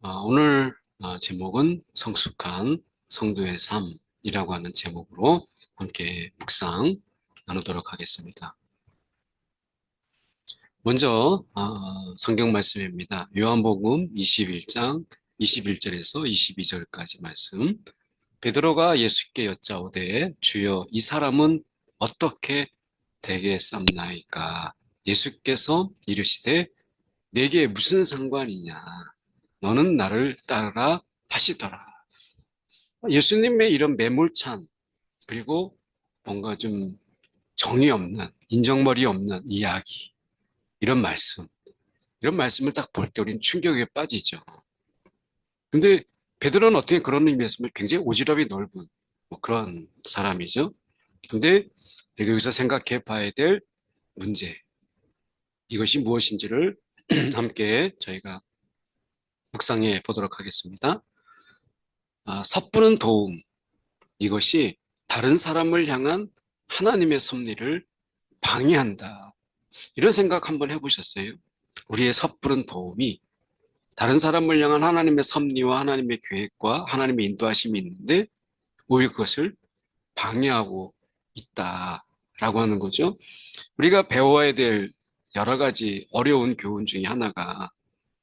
오늘 제목은 성숙한 성도의 삶이라고 하는 제목으로 함께 묵상 나누도록 하겠습니다. 먼저 성경 말씀입니다. 요한복음 21장 21절에서 22절까지 말씀. 베드로가 예수께 여짜오되 주여 이 사람은 어떻게 되겠삼나이까? 예수께서 이르시되 내게 무슨 상관이냐? 너는 나를 따르라 하시더라. 예수님의 이런 매몰찬, 그리고 뭔가 좀 정이 없는, 인정머리 없는 이야기, 이런 말씀, 이런 말씀을 딱 볼 때 우리는 충격에 빠지죠. 근데 베드로는 어떻게 그런 의미에서 굉장히 오지랖이 넓은 그런 사람이죠. 근데 여기서 생각해 봐야 될 문제, 이것이 무엇인지를 함께 저희가 묵상해 보도록 하겠습니다. 섣부른 도움, 이것이 다른 사람을 향한 하나님의 섭리를 방해한다. 이런 생각 한번 해보셨어요? 우리의 섣부른 도움이 다른 사람을 향한 하나님의 섭리와 하나님의 계획과 하나님의 인도하심이 있는데 오히려 그것을 방해하고 있다라고 하는 거죠. 우리가 배워야 될 여러 가지 어려운 교훈 중에 하나가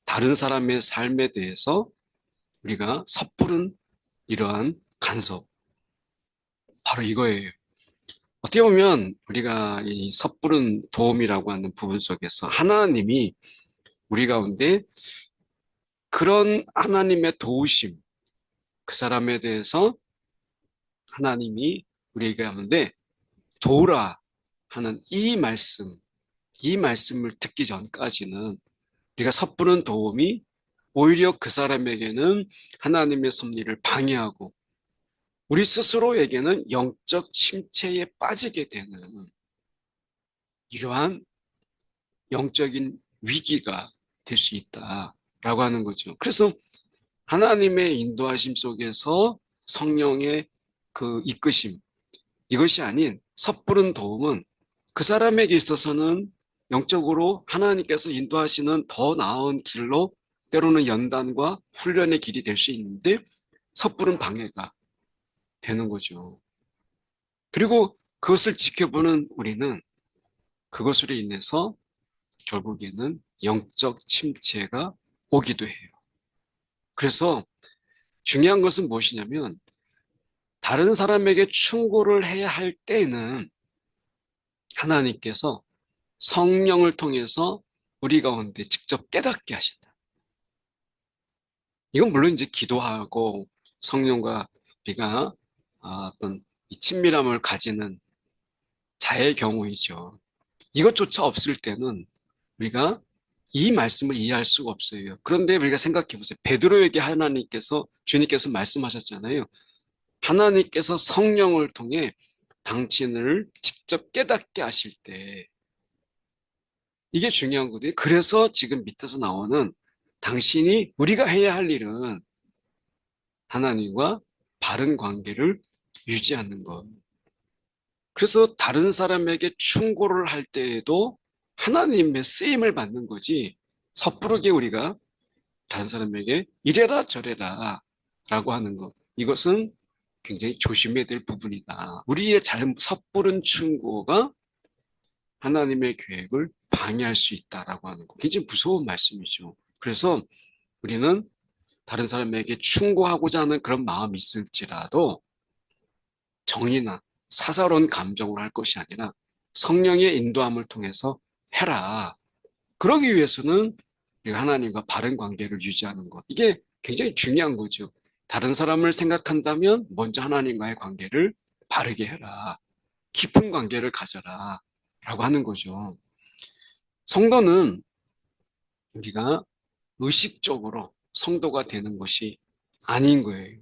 다른 사람의 삶에 대해서 우리가 섣부른 이러한 간섭, 바로 이거예요. 어떻게 보면 우리가 이 섣부른 도움이라고 하는 부분 속에서 하나님이 우리 가운데 그런 하나님의 도우심, 그 사람에 대해서 하나님이 우리에게 하는데 도우라 하는 이 말씀을 듣기 전까지는 우리가 섣부른 도움이 오히려 그 사람에게는 하나님의 섭리를 방해하고 우리 스스로에게는 영적 침체에 빠지게 되는 이러한 영적인 위기가 될 수 있다라고 하는 거죠. 그래서 하나님의 인도하심 속에서 성령의 그 이끄심, 이것이 아닌 섣부른 도움은 그 사람에게 있어서는 영적으로 하나님께서 인도하시는 더 나은 길로 때로는 연단과 훈련의 길이 될 수 있는데 섣부른 방해가 되는 거죠. 그리고 그것을 지켜보는 우리는 그것으로 인해서 결국에는 영적 침체가 오기도 해요. 그래서 중요한 것은 무엇이냐면 다른 사람에게 충고를 해야 할 때는 하나님께서 성령을 통해서 우리 가운데 직접 깨닫게 하신다. 이건 물론 이제 기도하고 성령과 우리가 어떤 이 친밀함을 가지는 자의 경우이죠. 이것조차 없을 때는 우리가 이 말씀을 이해할 수가 없어요. 그런데 우리가 생각해 보세요. 베드로에게 주님께서 말씀하셨잖아요. 하나님께서 성령을 통해 당신을 직접 깨닫게 하실 때 이게 중요한 거거든요. 그래서 지금 밑에서 나오는 당신이 우리가 해야 할 일은 하나님과 바른 관계를 유지하는 것. 그래서 다른 사람에게 충고를 할 때에도 하나님의 쓰임을 받는 거지 섣부르게 우리가 다른 사람에게 이래라 저래라 라고 하는 것. 이것은 굉장히 조심해야 될 부분이다. 우리의 섣부른 충고가 하나님의 계획을 방해할 수 있다라고 하는 거. 굉장히 무서운 말씀이죠. 그래서 우리는 다른 사람에게 충고하고자 하는 그런 마음이 있을지라도 정의나 사사로운 감정으로 할 것이 아니라 성령의 인도함을 통해서 해라. 그러기 위해서는 우리가 하나님과 바른 관계를 유지하는 것. 이게 굉장히 중요한 거죠. 다른 사람을 생각한다면 먼저 하나님과의 관계를 바르게 해라. 깊은 관계를 가져라. 라고 하는 거죠. 성도는 우리가 의식적으로 성도가 되는 것이 아닌 거예요.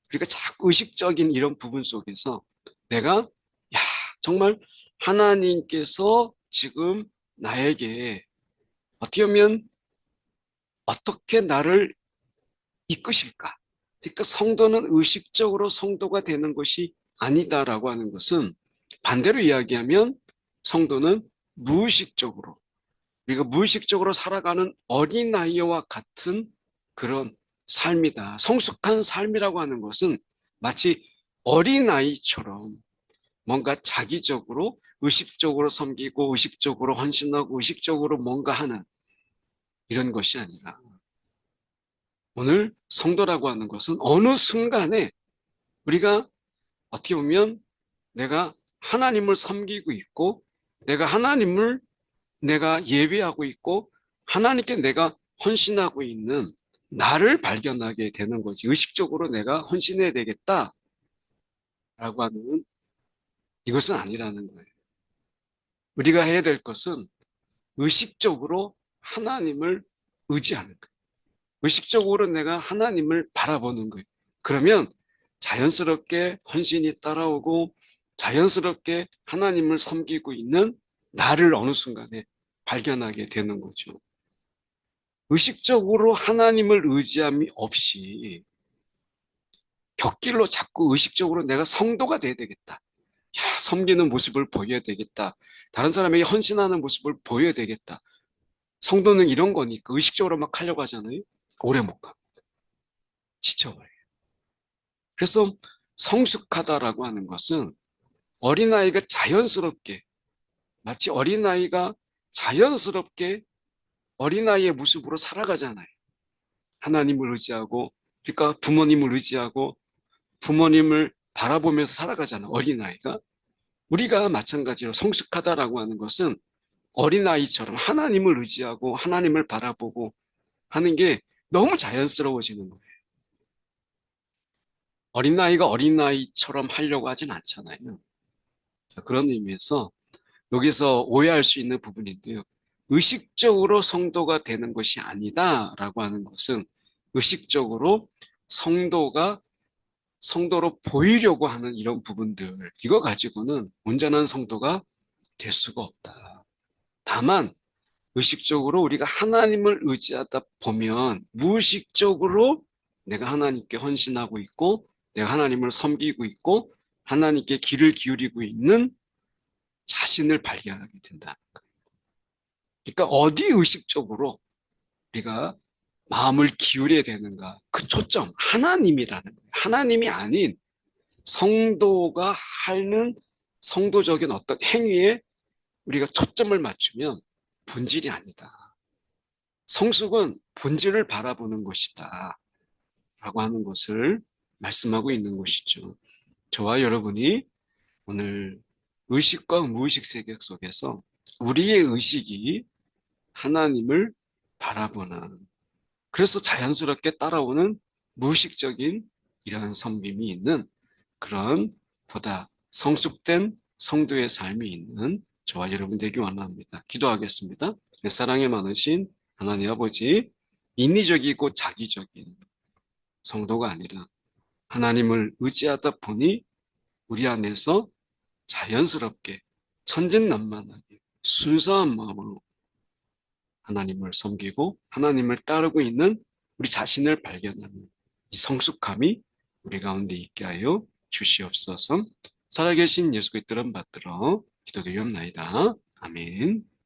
그러니까 자꾸 의식적인 이런 부분 속에서 내가 야 정말 하나님께서 지금 나에게 어떻게 보면 어떻게 나를 이끄실까? 그러니까 성도는 의식적으로 성도가 되는 것이 아니다라고 하는 것은 반대로 이야기하면 성도는 무의식적으로 우리가 무의식적으로 살아가는 어린아이와 같은 그런 삶이다. 성숙한 삶이라고 하는 것은 마치 어린아이처럼 뭔가 자기적으로 의식적으로 섬기고 의식적으로 헌신하고 의식적으로 뭔가 하는 이런 것이 아니라 오늘 성도라고 하는 것은 어느 순간에 우리가 어떻게 보면 내가 하나님을 섬기고 있고 내가 예배하고 있고 하나님께 내가 헌신하고 있는 나를 발견하게 되는 거지. 의식적으로 내가 헌신해야 되겠다라고 하는 이것은 아니라는 거예요. 우리가 해야 될 것은 의식적으로 하나님을 의지하는 거예요. 의식적으로 내가 하나님을 바라보는 거예요. 그러면 자연스럽게 헌신이 따라오고 자연스럽게 하나님을 섬기고 있는 나를 어느 순간에 발견하게 되는 거죠. 의식적으로 하나님을 의지함이 없이 곁길로 자꾸 의식적으로 내가 성도가 돼야 되겠다. 야, 섬기는 모습을 보여야 되겠다. 다른 사람에게 헌신하는 모습을 보여야 되겠다. 성도는 이런 거니까 의식적으로 막 하려고 하잖아요. 오래 못 가. 지쳐버려요. 그래서 성숙하다라고 하는 것은 어린아이가 자연스럽게, 마치 어린아이가 자연스럽게 어린아이의 모습으로 살아가잖아요. 하나님을 의지하고, 그러니까 부모님을 의지하고 부모님을 바라보면서 살아가잖아요. 어린아이가. 우리가 마찬가지로 성숙하다라고 하는 것은 어린아이처럼 하나님을 의지하고 하나님을 바라보고 하는 게 너무 자연스러워지는 거예요. 어린아이가 어린아이처럼 하려고 하진 않잖아요. 그런 의미에서 여기서 오해할 수 있는 부분인데요. 의식적으로 성도가 되는 것이 아니다라고 하는 것은 의식적으로 성도가 성도로 보이려고 하는 이런 부분들, 이거 가지고는 온전한 성도가 될 수가 없다. 다만 의식적으로 우리가 하나님을 의지하다 보면 무의식적으로 내가 하나님께 헌신하고 있고 내가 하나님을 섬기고 있고 하나님께 귀를 기울이고 있는 자신을 발견하게 된다. 그러니까 어디 의식적으로 우리가 마음을 기울여야 되는가? 그 초점, 하나님이라는 거예요. 하나님이 아닌 성도가 하는 성도적인 어떤 행위에 우리가 초점을 맞추면 본질이 아니다. 성숙은 본질을 바라보는 것이다. 라고 하는 것을 말씀하고 있는 것이죠. 저와 여러분이 오늘 의식과 무의식 세계 속에서 우리의 의식이 하나님을 바라보는, 그래서 자연스럽게 따라오는 무의식적인 이러한 섬김이 있는 그런 보다 성숙된 성도의 삶이 있는 저와 여러분 되기 원합니다. 기도하겠습니다. 사랑에 많으신 하나님 아버지, 인위적이고 자기적인 성도가 아니라 하나님을 의지하다 보니 우리 안에서 자연스럽게 천진난만하게 순수한 마음으로 하나님을 섬기고 하나님을 따르고 있는 우리 자신을 발견하는 이 성숙함이 우리 가운데 있게 하여 주시옵소서. 살아계신 예수 그리스도를 받들어 기도드리옵나이다. 아멘.